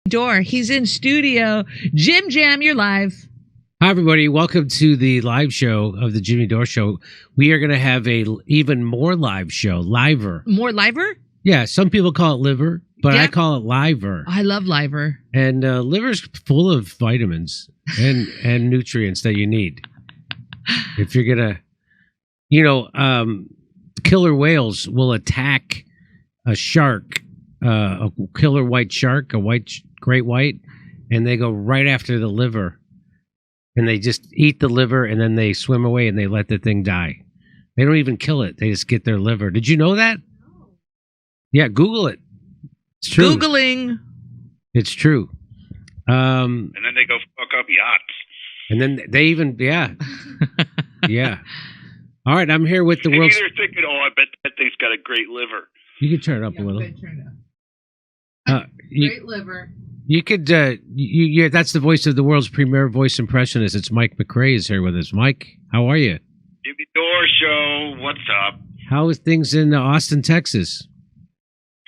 Dore. He's in studio. Jim Jam, you're live. Hi, everybody. Welcome to the live show of the Jimmy Dore Show. We are going to have a even more live show, liver. More liver? Yeah, some people call it liver, but I call it liver. I love liver. And liver's full of vitamins and nutrients that you need. If you're going to, killer whales will attack a shark, a killer white shark, a great white, and they go right after the liver. And they just eat the liver, and then they swim away, and they let the thing die. They don't even kill it. They just get their liver. Did you know that? No. Yeah, Google it. It's true. Googling. It's true. And then they go fuck up yachts. And then they even, yeah. All right, I'm here with the world's... They're thinking, I bet that thing's got a great liver. You can turn it up a little. Great liver. You could, that's the voice of the world's premier voice impressionist. It's Mike McRae is here with us. Mike, how are you? Jimmy Dore Show, what's up? How is things in Austin, Texas?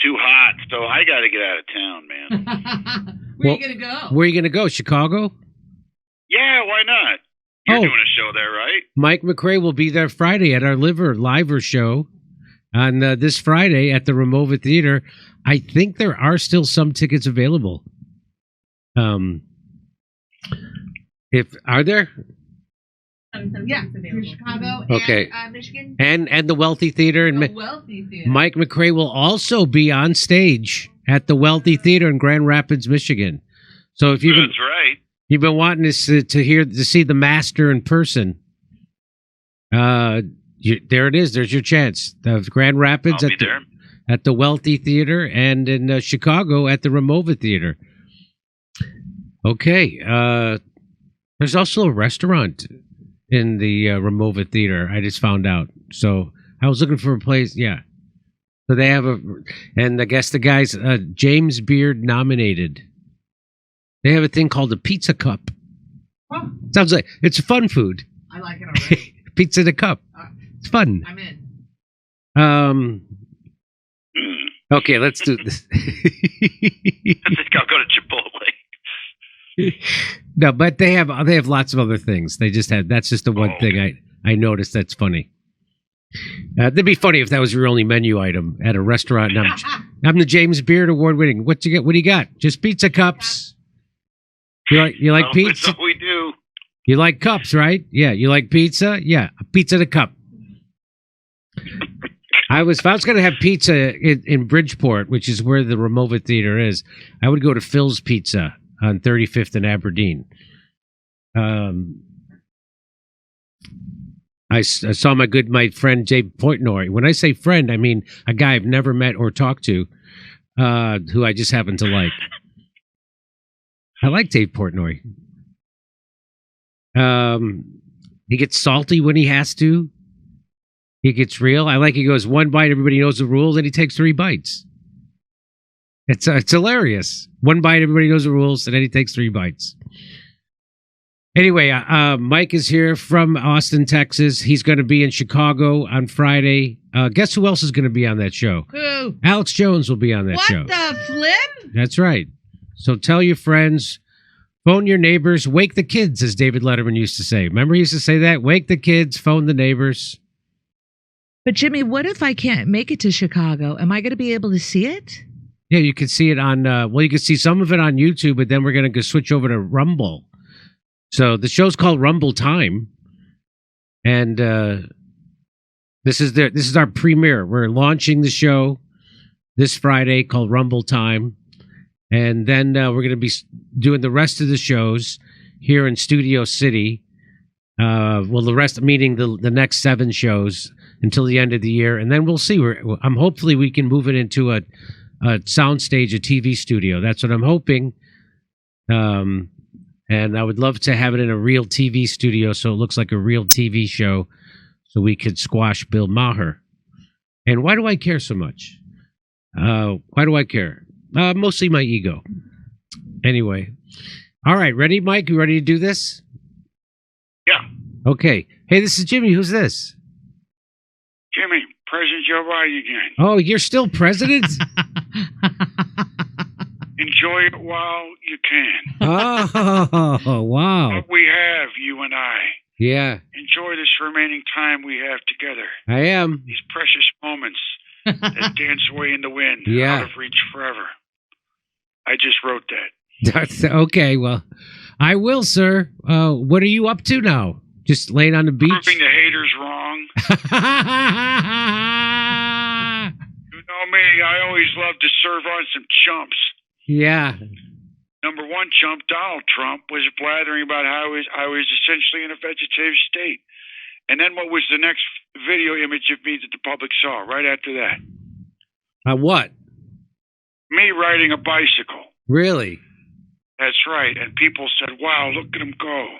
Too hot, so I got to get out of town, man. Where are you going to go? Where are you going to go? Chicago? Yeah, why not? You're doing a show there, right? Mike McRae will be there Friday at our liver show on this Friday at the Ramova Theater. I think there are still some tickets available. Are there? Yeah, Chicago and Michigan. And the Wealthy Theater. Mike McRae will also be on stage at the Wealthy Theater in Grand Rapids, Michigan. So if that's right. You've been wanting to see the master in person. There it is. There's your chance. The Grand Rapids at the Wealthy Theater, and in Chicago at the Ramova Theater. Okay. There's also a restaurant in the Ramova Theater. I just found out. So I was looking for a place. Yeah. So they have and I guess the guy's James Beard nominated. They have a thing called a pizza cup. Oh. Sounds like it's a fun food. I like it already. Pizza in a cup. It's fun. I'm in. Okay, let's do this. I think I'll go to Chipotle. No, but they have lots of other things. That's just the one thing I noticed that's funny. That'd be funny if that was your only menu item at a restaurant. And I'm the James Beard Award winning. What you get? What do you got? Just pizza cups. You like pizza? That's what we do. You like cups, right? Yeah. You like pizza? Yeah. A pizza in a cup. If I was going to have pizza in Bridgeport, which is where the Ramova Theater is, I would go to Phil's Pizza on 35th and Aberdeen. I saw my friend Dave Portnoy. When I say friend, I mean a guy I've never met or talked to, who I just happen to like. I like Dave Portnoy. He gets salty when he has to. He gets real. He goes one bite, everybody knows the rules, and he takes 3 bites. It's hilarious. One bite, everybody knows the rules, and then he takes 3 bites. Anyway, Mike is here from Austin, Texas. He's going to be in Chicago on Friday. Guess who else is going to be on that show? Who? Alex Jones will be on that show. What the flip? That's right. So tell your friends, phone your neighbors, wake the kids, as David Letterman used to say. Remember he used to say that? Wake the kids, phone the neighbors. But Jimmy, what if I can't make it to Chicago? Am I going to be able to see it? Yeah, you can see it on, you can see some of it on YouTube, but then we're going to switch over to Rumble. So the show's called Rumble Time. And this is our premiere. We're launching the show this Friday called Rumble Time. And then we're going to be doing the rest of the shows here in Studio City. The rest, meaning the next 7 shows until the end of the year. And then we'll see. Hopefully we can move it into a soundstage, a TV studio. That's what I'm hoping. And I would love to have it in a real TV studio so it looks like a real TV show so we could squash Bill Maher. And why do I care so much? Why do I care? Mostly my ego. Anyway. All right. Ready, Mike? You ready to do this? Yeah. Okay. Hey, this is Jimmy. Who's this? Jimmy, President Joe Biden again. Oh, you're still president? In enjoy it while you can. Oh, wow. What we have, you and I. Yeah, Enjoy this remaining time we have together. I am. These precious moments that dance away in the wind, Yeah. out of reach forever. I just wrote that. That's, okay, well, I will, sir. What are you up to now? Just laying on the beach? Proving the haters wrong. You know me, I always love to serve on some chumps. Yeah. Number one chump, Donald Trump, was blathering about how I was essentially in a vegetative state. And then what was the next video image of me that the public saw right after that? What? Me riding a bicycle. Really? That's right. And people said, wow, look at him go.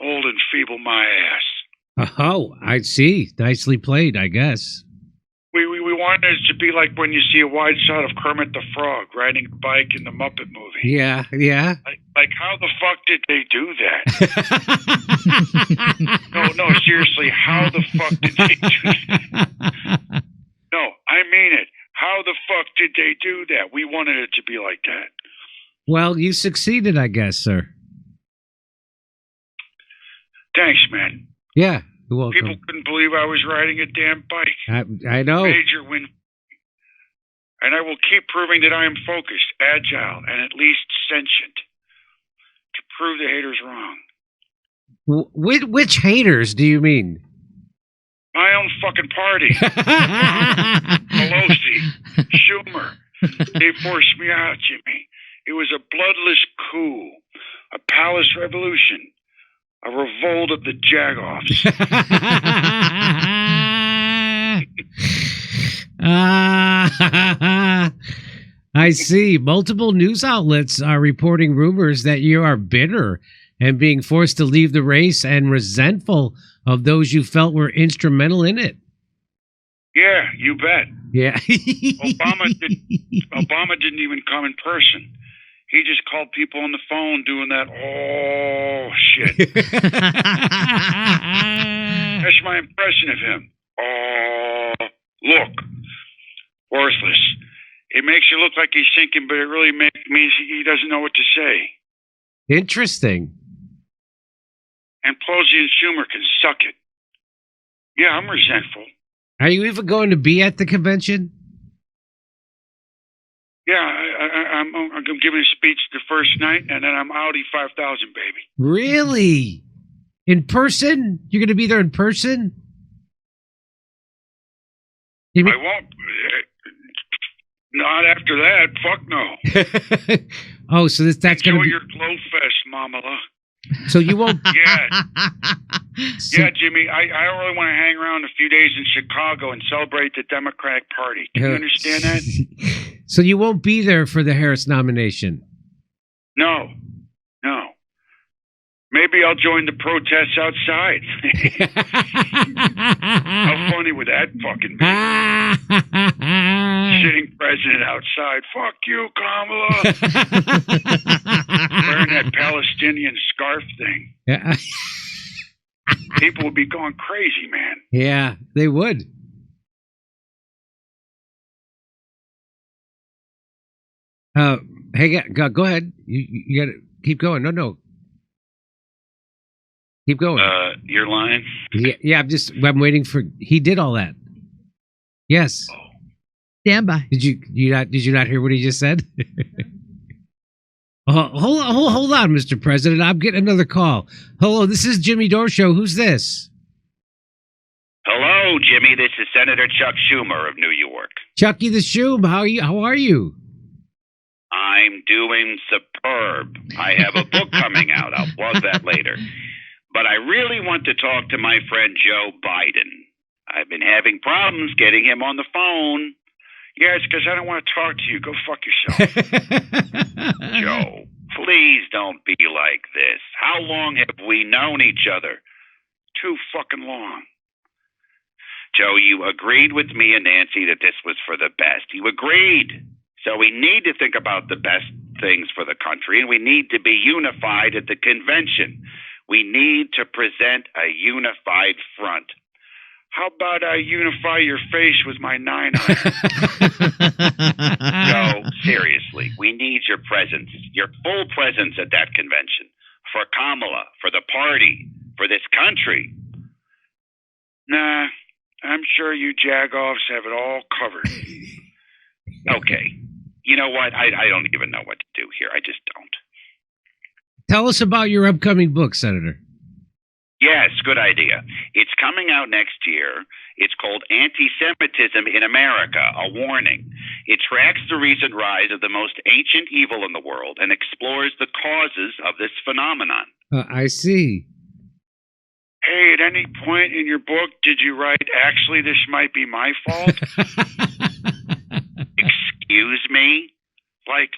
Old and feeble my ass. Oh, I see. Nicely played, I guess. We wanted it to be like when you see a wide shot of Kermit the Frog riding a bike in the Muppet movie. Yeah, yeah. Like how the fuck did they do that? No, seriously, how the fuck did they do that? No, I mean it. How the fuck did they do that? We wanted it to be like that. Well, you succeeded, I guess, sir. Thanks, man. Yeah, you're welcome. People couldn't believe I was riding a damn bike. I know. Major win. And I will keep proving that I am focused, agile, and at least sentient to prove the haters wrong. Which haters do you mean? My own fucking party. Pelosi, Schumer. They forced me out, Jimmy. It was a bloodless coup, a palace revolution, a revolt of the jagoffs. I see. Multiple news outlets are reporting rumors that you are bitter and being forced to leave the race and resentful of those you felt were instrumental in it. Yeah, you bet. Yeah. Obama didn't even come in person. He just called people on the phone doing that, oh, shit. That's my impression of him. Oh, look. Worthless. It makes you look like he's thinking, but it really means he doesn't know what to say. Interesting. And Pelosi and Schumer can suck it. Yeah, I'm resentful. Are you even going to be at the convention? Yeah, I'm giving a speech the first night, and then I'm Audi 5000, baby. Really? In person? You're going to be there in person? I won't. Not after that. Fuck no. Oh, so that's going to be... Enjoy your glow fest, Mamala. So you won't... Yeah. Yeah, Jimmy, I don't really want to hang around a few days in Chicago and celebrate the Democratic Party. Can you understand that? So you won't be there for the Harris nomination? No. Maybe I'll join the protests outside. How funny would that fucking be? Sitting president outside. Fuck you, Kamala. Wearing that Palestinian scarf thing. Yeah. People would be going crazy, man. Yeah, they would. Hey, go ahead. You got to keep going. No. Keep going. You're lying? Yeah, I'm waiting for... He did all that. Yes. Oh. Stand by. Did you not hear what he just said? Hold on, Mr. President. I'm getting another call. Hello, this is Jimmy Dore Show. Who's this? Hello, Jimmy. This is Senator Chuck Schumer of New York. Chucky the Shoom. How are you? I'm doing superb. I have a book coming out. I'll plug that later. But I really want to talk to my friend Joe Biden. I've been having problems getting him on the phone. Yeah, it's because I don't want to talk to you. Go fuck yourself. Joe, please don't be like this. How long have we known each other? Too fucking long. Joe, you agreed with me and Nancy that this was for the best. You agreed. So we need to think about the best things for the country, and we need to be unified at the convention. We need to present a unified front. How about I unify your face with my 9 eye? Joe, seriously, we need your presence, your full presence at that convention. For Kamala, for the party, for this country. Nah, I'm sure you jagoffs have it all covered. Okay. You know what? I don't even know what to do here. I just don't. Tell us about your upcoming book, Senator. Yes, good idea. It's coming out next year. It's called Anti-Semitism in America, A Warning. It tracks the recent rise of the most ancient evil in the world and explores the causes of this phenomenon. I see. Hey, at any point in your book did you write, actually, this might be my fault? Excuse me? Like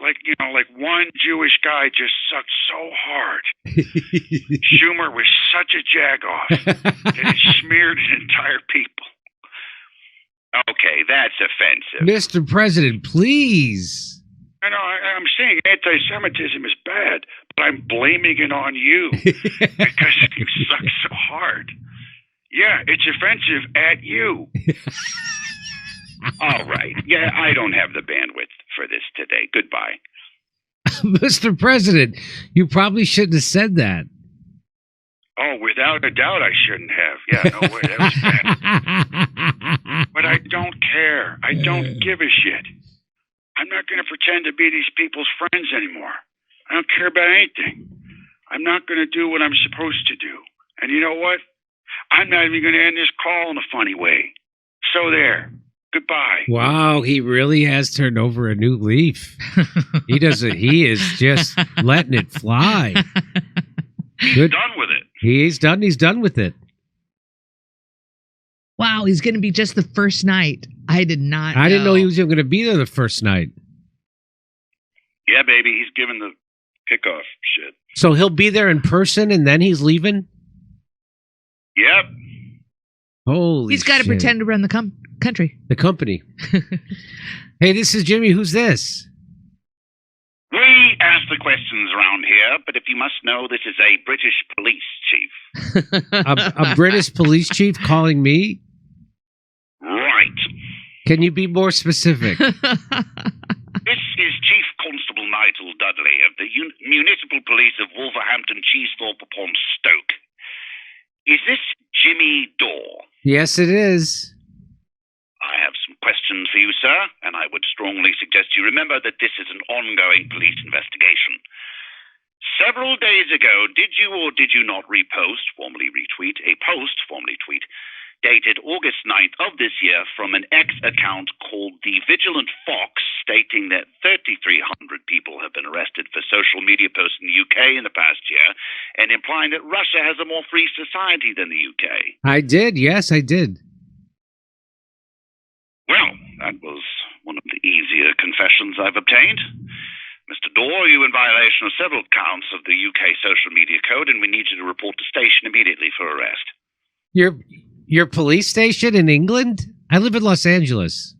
one Jewish guy just sucked so hard. Schumer was such a jagoff that he smeared an entire people. Okay, that's offensive. Mr. President, please. I know, I'm saying anti-Semitism is bad, but I'm blaming it on you because you suck so hard. Yeah, it's offensive at you. All right. Yeah, I don't have the bandwidth for this today. Goodbye. Mr. President, you probably shouldn't have said that. Oh, without a doubt I shouldn't have. Yeah, no way, that was bad. But I don't care. I don't give a shit. I'm not going to pretend to be these people's friends anymore. I don't care about anything. I'm not going to do what I'm supposed to do. And you know what? I'm not even going to end this call in a funny way. So there. Goodbye. Wow, he really has turned over a new leaf. He is just letting it fly. He's done with it. He's done with it. Wow, he's going to be just the first night. I didn't know he was even going to be there the first night. Yeah, baby, he's giving the kickoff shit. So he'll be there in person and then he's leaving? Yep. Holy He's got to pretend to run the country. The company. Hey, this is Jimmy. Who's this? We ask the questions around here, but if you must know, this is a British police chief. a British police chief calling me? Right. Can you be more specific? This is Chief Constable Nigel Dudley of the Municipal Police of Wolverhampton, Cheesethorpe upon Stoke. Is this Jimmy Dore? Yes, it is. I have some questions for you, sir, and I would strongly suggest you remember that this is an ongoing police investigation. Several days ago, did you or did you not repost, formerly retweet, a post, formerly tweet, dated August 9th of this year from an X account called The Vigilant Fox, stating that 3,300 people have been arrested for social media posts in the UK in the past year, and implying that Russia has a more free society than the UK? I did, yes, I did. Well, that was one of the easier confessions I've obtained. Mr. Dore, you in violation of several counts of the UK social media code, and we need you to report to station immediately for arrest. Your police station in England? I live in Los Angeles.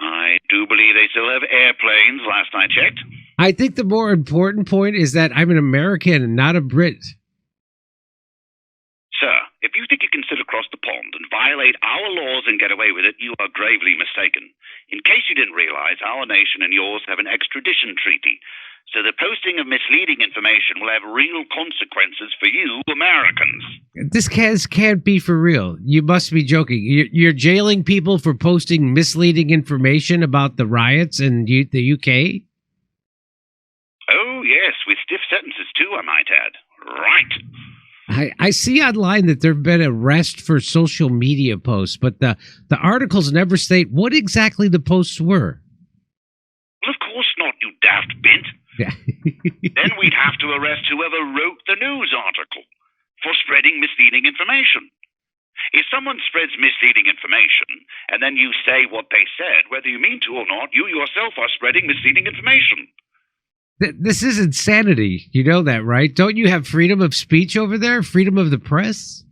I do believe they still have airplanes, last I checked. I think the more important point is that I'm an American and not a Brit. Sir, if you think you can sit across the pond and violate our laws and get away with it, you are gravely mistaken. In case you didn't realize, our nation and yours have an extradition treaty. So the posting of misleading information will have real consequences for you Americans. This can't be for real. You must be joking. You're jailing people for posting misleading information about the riots in the UK? Oh, yes, with stiff sentences too, I might add. Right. I see online that there have been arrests for social media posts, but the articles never state what exactly the posts were. Well, of course not, you daft bint. Yeah. Then we'd have to arrest whoever wrote the news article for spreading misleading information. If someone spreads misleading information and then you say what they said, whether you mean to or not, you yourself are spreading misleading information. This is insanity. You know that, right? Don't you have freedom of speech over there? Freedom of the press?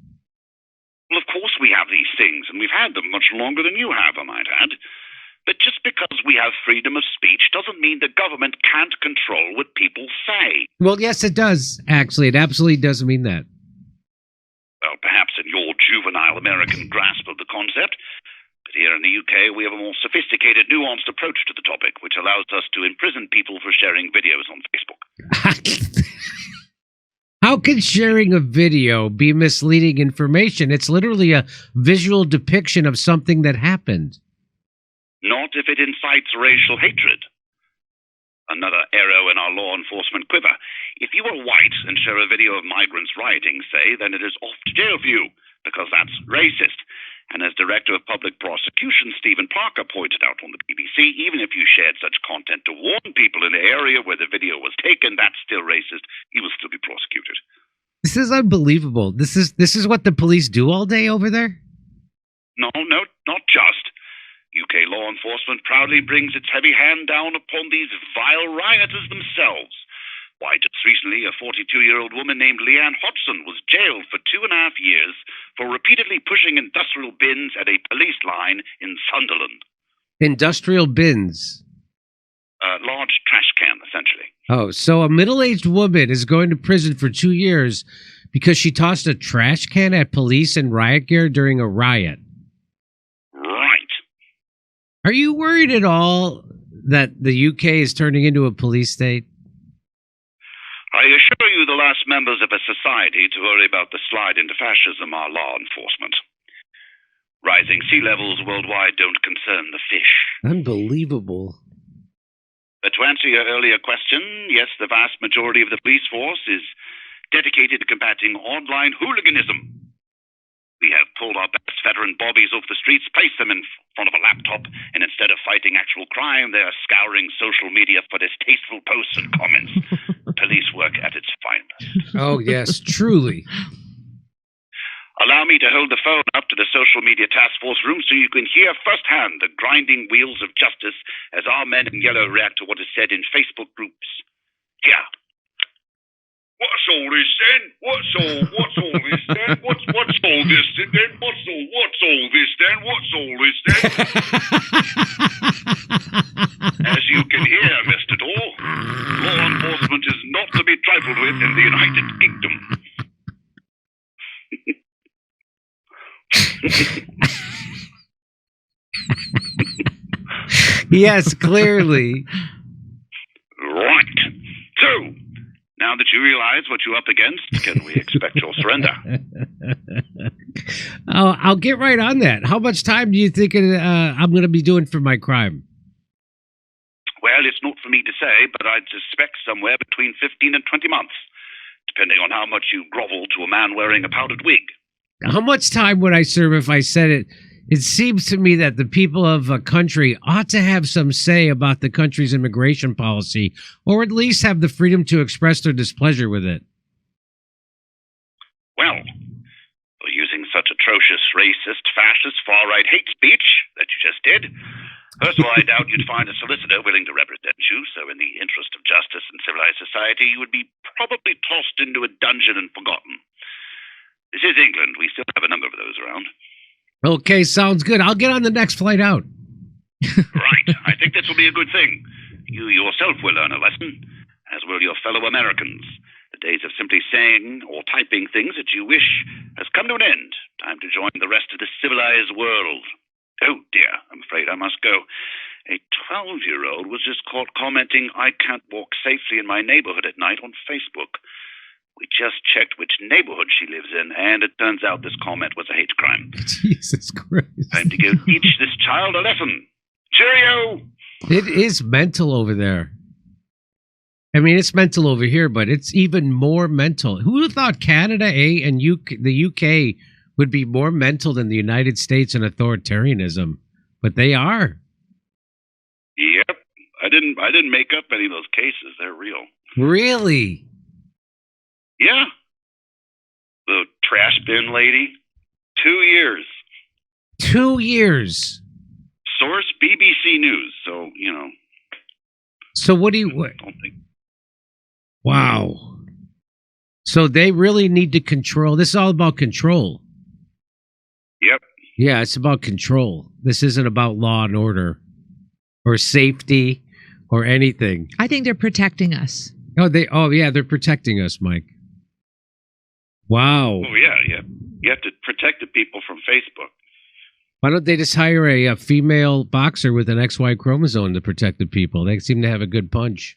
Well, of course we have these things, and we've had them much longer than you have, I might add. But just because we have freedom of speech doesn't mean the government can't control what people say. Well, yes, it does, actually. It absolutely does mean that. Well, perhaps in your juvenile traditional American grasp of the concept. But here in the UK, we have a more sophisticated, nuanced approach to the topic, which allows us to imprison people for sharing videos on Facebook. How can sharing a video be misleading information? It's literally a visual depiction of something that happened. Not if it incites racial hatred. Another arrow in our law enforcement quiver. If you are white and share a video of migrants rioting, say, then it is off to jail for you, because that's racist. And as Director of Public Prosecution Stephen Parker pointed out on the BBC, even if you shared such content to warn people in the area where the video was taken, that's still racist. You will still be prosecuted. This is unbelievable. This is what the police do all day over there? No, not just. UK law enforcement proudly brings its heavy hand down upon these vile rioters themselves. Why, just recently, a 42-year-old woman named Leanne Hodgson was jailed for 2.5 years for repeatedly pushing industrial bins at a police line in Sunderland. Industrial bins? Large trash can, essentially. Oh, so a middle-aged woman is going to prison for 2 years because she tossed a trash can at police in riot gear during a riot. Right. Are you worried at all that the UK is turning into a police state? I assure you the last members of a society to worry about the slide into fascism are law enforcement. Rising sea levels worldwide don't concern the fish. Unbelievable. But to answer your earlier question, yes, the vast majority of the police force is dedicated to combating online hooliganism. We have pulled our best veteran bobbies off the streets, placed them in front of a laptop, and instead of fighting actual crime, they are scouring social media for distasteful posts and comments. Police work at its finest. Oh, yes, truly. Allow me to hold the phone up to the social media task force room so you can hear firsthand the grinding wheels of justice as our men in yellow react to what is said in Facebook groups. Here. What's all this then? What's all this then? What's all this then? What's all this then? What's all this then? As you can hear, Mr. Dore, law enforcement is not to be trifled with in the United Kingdom. Yes, clearly. Right. So, now that you realize what you're up against, can we expect your surrender? I'll get right on that. How much time do you think I'm going to be doing for my crime? Well, it's not for me to say, but I'd suspect somewhere between 15 and 20 months, depending on how much you grovel to a man wearing a powdered wig. How much time would I serve if I said it? It seems to me that the people of a country ought to have some say about the country's immigration policy, or at least have the freedom to express their displeasure with it. Well, for using such atrocious, racist, fascist, far-right hate speech that you just did, first of all, I doubt you'd find a solicitor willing to represent you, so in the interest of justice and civilized society, you would be probably tossed into a dungeon and forgotten. This is England. We still have a number of those around. Okay, sounds good. I'll get on the next flight out. Right. I think this will be a good thing. You yourself will learn a lesson, as will your fellow Americans. The days of simply saying or typing things that you wish has come to an end. Time to join the rest of the civilized world. Oh, dear. I'm afraid I must go. A 12-year-old was just caught commenting, "I can't walk safely in my neighborhood at night" on Facebook. We just checked which neighborhood she lives in, and it turns out this comment was a hate crime. Jesus Christ. Time to go teach this child a lesson. Cheerio! It is mental over there. I mean, it's mental over here, but it's even more mental. Who would have thought Canada, and the UK would be more mental than the United States in authoritarianism? But they are. Yep. I didn't make up any of those cases. They're real. Really? Yeah. The trash bin lady. 2 years. 2 years. Source BBC News. So, you know. So what do you... Don't think. Wow. So they really need to control. This is all about control. Yep. Yeah, it's about control. This isn't about law and order or safety or anything. I think they're protecting us. Oh, yeah, they're protecting us, Mike. Wow. Oh, yeah. You have to protect the people from Facebook. Why don't they just hire a female boxer with an XY chromosome to protect the people? They seem to have a good punch.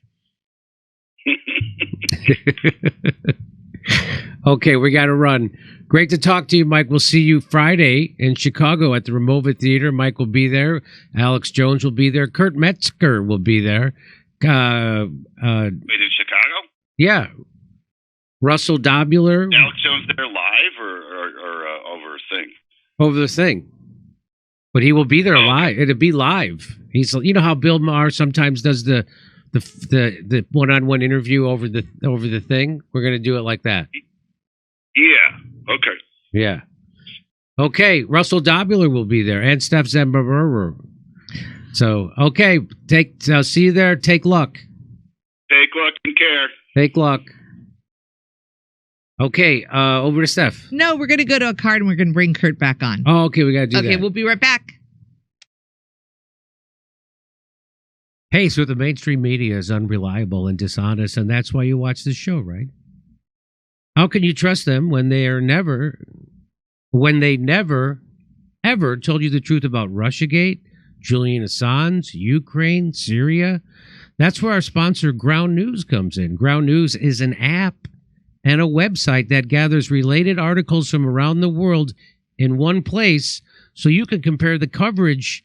Okay, we got to run. Great to talk to you, Mike. We'll see you Friday in Chicago at the Ramova Theater. Mike will be there. Alex Jones will be there. Kurt Metzger will be there. Wait, in Chicago? Yeah. Russell Dobular. Alex Jones there live or over a thing? Over the thing. But he will be there live. It'll be live. He's, you know how Bill Maher sometimes does the one-on-one interview over the thing? We're going to do it like that. Yeah. Okay. Yeah. Okay. Russell Dobular will be there, and Steph Zemberer. So, okay. See you there. Take luck. Take luck and care. Take luck. Okay. Over to Steph. No, we're going to go to a card and we're going to bring Kurt back on. Oh, okay. We got to do that. Okay, we'll be right back. Hey, so the mainstream media is unreliable and dishonest, and that's why you watch this show, right? How can you trust them when they never, ever told you the truth about Russiagate, Julian Assange, Ukraine, Syria? That's where our sponsor, Ground News, comes in. Ground News is an app and a website that gathers related articles from around the world in one place so you can compare the coverage,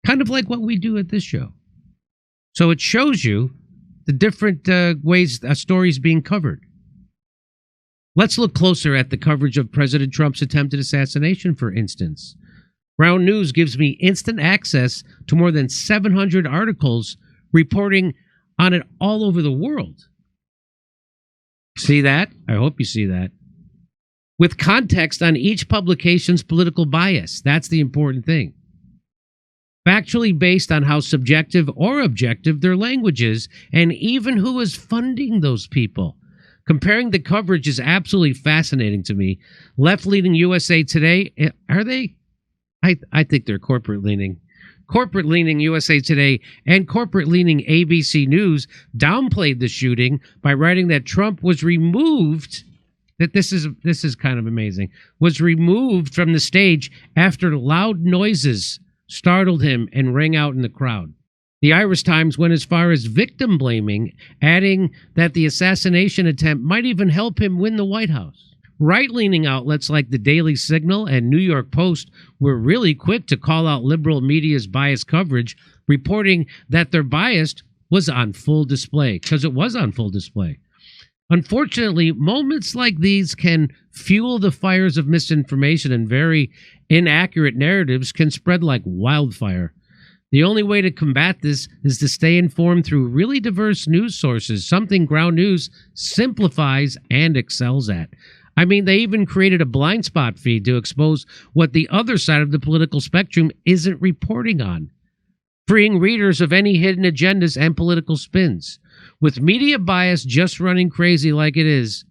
kind of like what we do at this show. So it shows you the different ways a story is being covered. Let's look closer at the coverage of President Trump's attempted assassination, for instance. Ground News gives me instant access to more than 700 articles reporting on it all over the world. See that? I hope you see that. With context on each publication's political bias. That's the important thing. Factually based on how subjective or objective their language is, and even who is funding those people. Comparing the coverage is absolutely fascinating to me. Left-leaning USA Today, are they? I think they're corporate-leaning. Corporate-leaning USA Today and corporate-leaning ABC News downplayed the shooting by writing that Trump was removed, that this is kind of amazing, was removed from the stage after loud noises startled him and rang out in the crowd. The Irish Times went as far as victim blaming, adding that the assassination attempt might even help him win the White House. Right-leaning outlets like the Daily Signal and New York Post were really quick to call out liberal media's biased coverage, reporting that their bias was on full display, because it was on full display. Unfortunately, moments like these can fuel the fires of misinformation, and very inaccurate narratives can spread like wildfire. The only way to combat this is to stay informed through really diverse news sources, something Ground News simplifies and excels at. I mean, they even created a blind spot feed to expose what the other side of the political spectrum isn't reporting on, freeing readers of any hidden agendas and political spins. With media bias just running crazy like it is,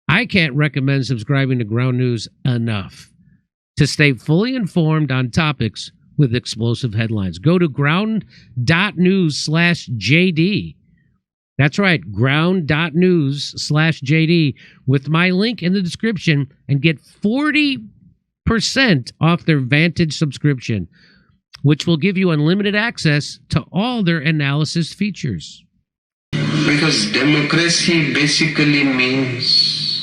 I can't recommend subscribing to Ground News enough to stay fully informed on topics with explosive headlines. Go to ground.news/JD. That's right, ground.news/JD with my link in the description and get 40% off their Vantage subscription, which will give you unlimited access to all their analysis features. Because democracy basically means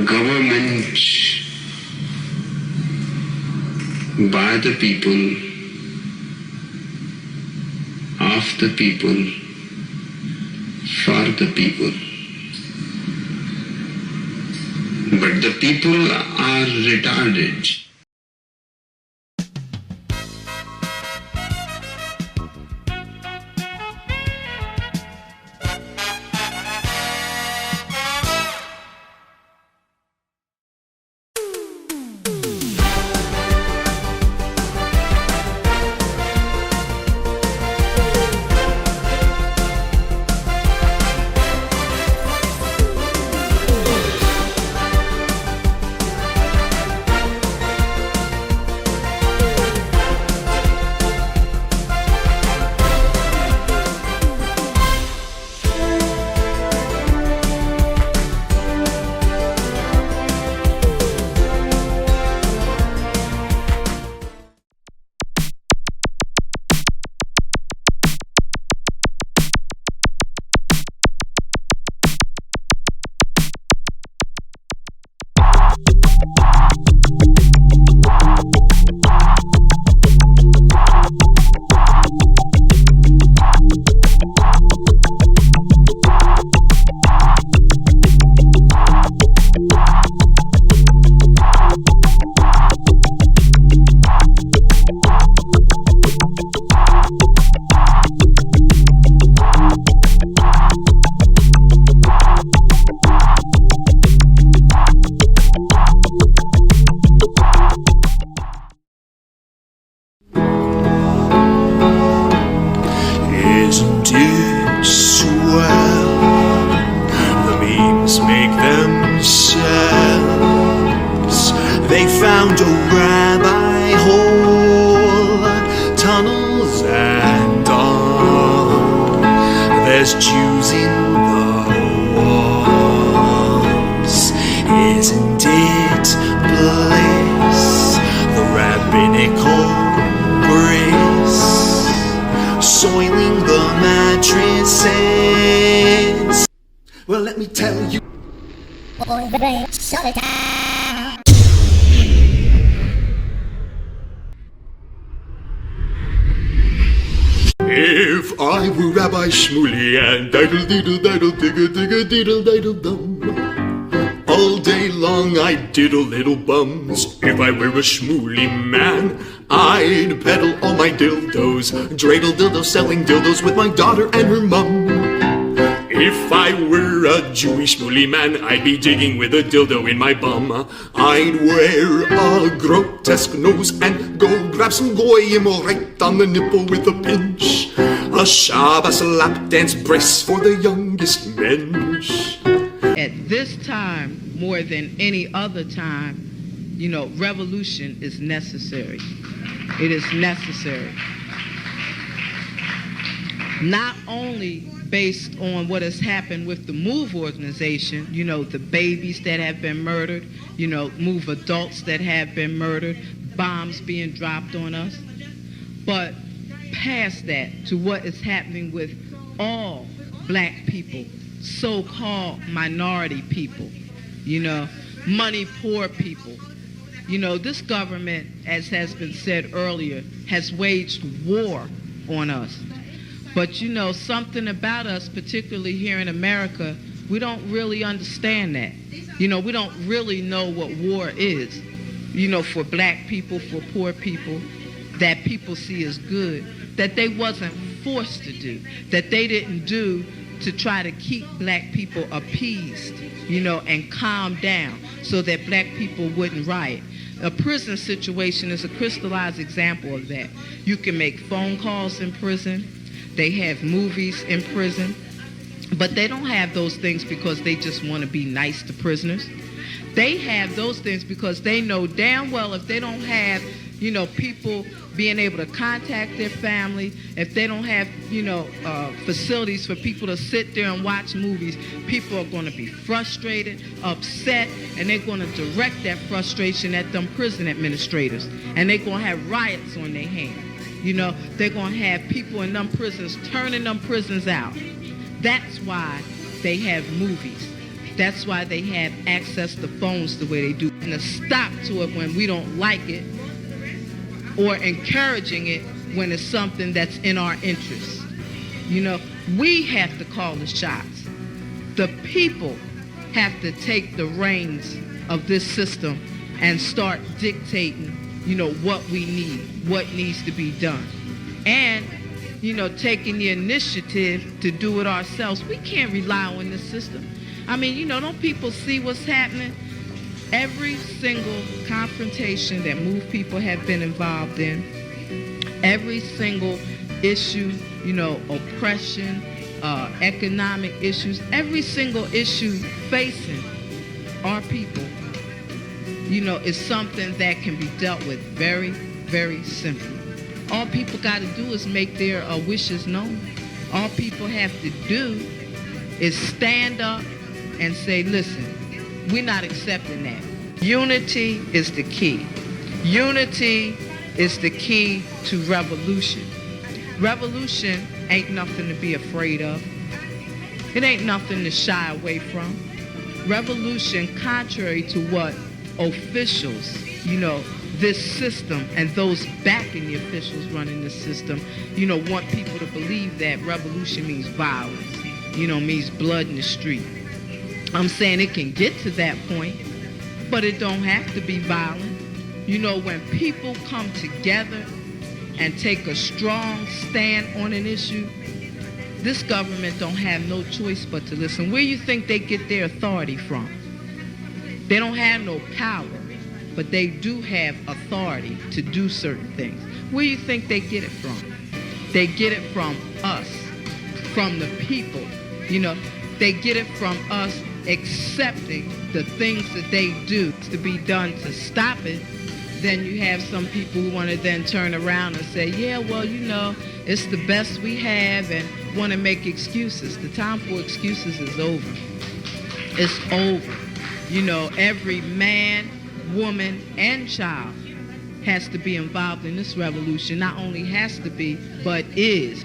government by the people, of the people, for the people. But the people are retarded. They found a rabbi hole, tunnels and all. There's Jews in the walls. Isn't it bliss? The rabbinical bris soiling the mattresses. Well, let me tell you. If I were Rabbi Shmuley and diddle diddle diddle digga digga diddle diddle dum, all day long I'd diddle little bums. If I were a Shmuley man, I'd peddle all my dildos, dreidel dildos, selling dildos with my daughter and her mum. If I were a Jewish Shmuley man, I'd be digging with a dildo in my bum. I'd wear a grotesque nose and go grab some goyim right on the nipple with a pinch. A Shabbos lap dance brace for the youngest mensch. At this time, more than any other time, you know, revolution is necessary. It is necessary. Not only based on what has happened with the MOVE organization, you know, the babies that have been murdered, you know, MOVE adults that have been murdered, bombs being dropped on us, but past that to what is happening with all black people, so-called minority people, you know, money poor people. You know, this government, as has been said earlier, has waged war on us. But you know, something about us, particularly here in America, we don't really understand that. You know, we don't really know what war is. You know, for black people, for poor people, that people see as good, that they wasn't forced to do, that they didn't do to try to keep black people appeased, you know, and calm down so that black people wouldn't riot. A prison situation is a crystallized example of that. You can make phone calls in prison. They have movies in prison, but they don't have those things because they just want to be nice to prisoners. They have those things because they know damn well if they don't have, you know, people being able to contact their family, if they don't have, you know, facilities for people to sit there and watch movies, people are going to be frustrated, upset, and they're going to direct that frustration at them prison administrators, and they're going to have riots on their hands. You know, they're going to have people in them prisons turning them prisons out. That's why they have movies. That's why they have access to phones the way they do. And a stop to it when we don't like it, or encouraging it when it's something that's in our interest. You know, we have to call the shots. The people have to take the reins of this system and start dictating, you know, what we need, what needs to be done. And, you know, taking the initiative to do it ourselves. We can't rely on this system. I mean, you know, don't people see what's happening? Every single confrontation that MOVE people have been involved in, every single issue, you know, oppression, economic issues, every single issue facing our people, you know, is something that can be dealt with very, very simply. All people got to do is make their wishes known. All people have to do is stand up and say, listen, we're not accepting that. Unity is the key. Unity is the key to revolution. Revolution ain't nothing to be afraid of. It ain't nothing to shy away from. Revolution, contrary to what officials, you know, this system and those backing the officials running the system, you know, want people to believe that revolution means violence, you know, means blood in the street. I'm saying it can get to that point, but it don't have to be violent. You know, when people come together and take a strong stand on an issue, this government don't have no choice but to listen. Where you think they get their authority from? They don't have no power, but they do have authority to do certain things. Where you think they get it from? They get it from us, from the people. You know, They get it from us accepting the things that they do to be done to stop it. Then you have some people who want to then turn around and say, yeah, well, you know, it's the best we have, and want to make excuses. The time for excuses is over. It's over. You know, every man, woman, and child has to be involved in this revolution. Not only has to be, but is,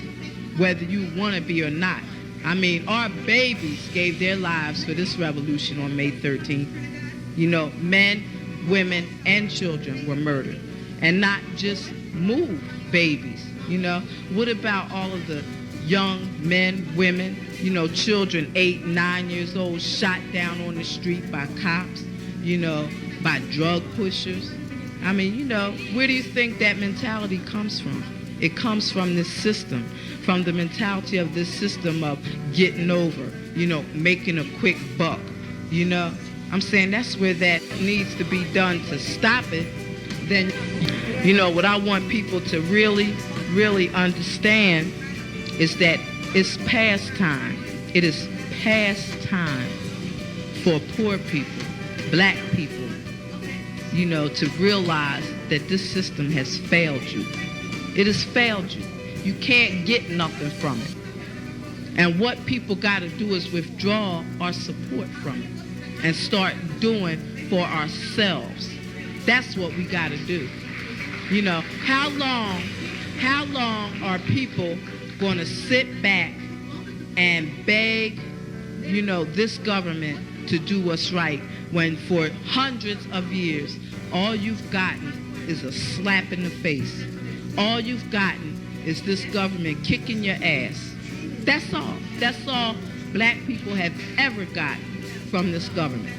whether you want to be or not. I mean, our babies gave their lives for this revolution on May 13th. You know, men, women, and children were murdered. And not just move babies, you know. What about all of the young men, women, you know, children 8, 9 years old shot down on the street by cops, you know, by drug pushers? I mean, you know, where do you think that mentality comes from? It comes from this system, from the mentality of this system of getting over, you know, making a quick buck, you know. I'm saying that's where that needs to be done to stop it. Then, you know, what I want people to really, really understand is that it's past time. It is past time for poor people, black people, you know, to realize that this system has failed you. It has failed you. You can't get nothing from it. And what people got to do is withdraw our support from it and start doing for ourselves. That's what we got to do. You know, how long are people going to sit back and beg, you know, this government to do what's right when for hundreds of years all you've gotten is a slap in the face? All you've gotten is this government kicking your ass. That's all. That's all black people have ever gotten from this government.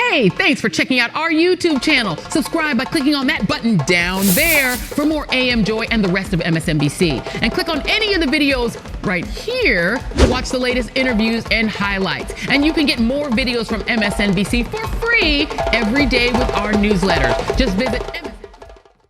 Hey, thanks for checking out our YouTube channel. Subscribe by clicking on that button down there for more AM Joy and the rest of MSNBC. And click on any of the videos right here to watch the latest interviews and highlights. And you can get more videos from MSNBC for free every day with our newsletter. Just visit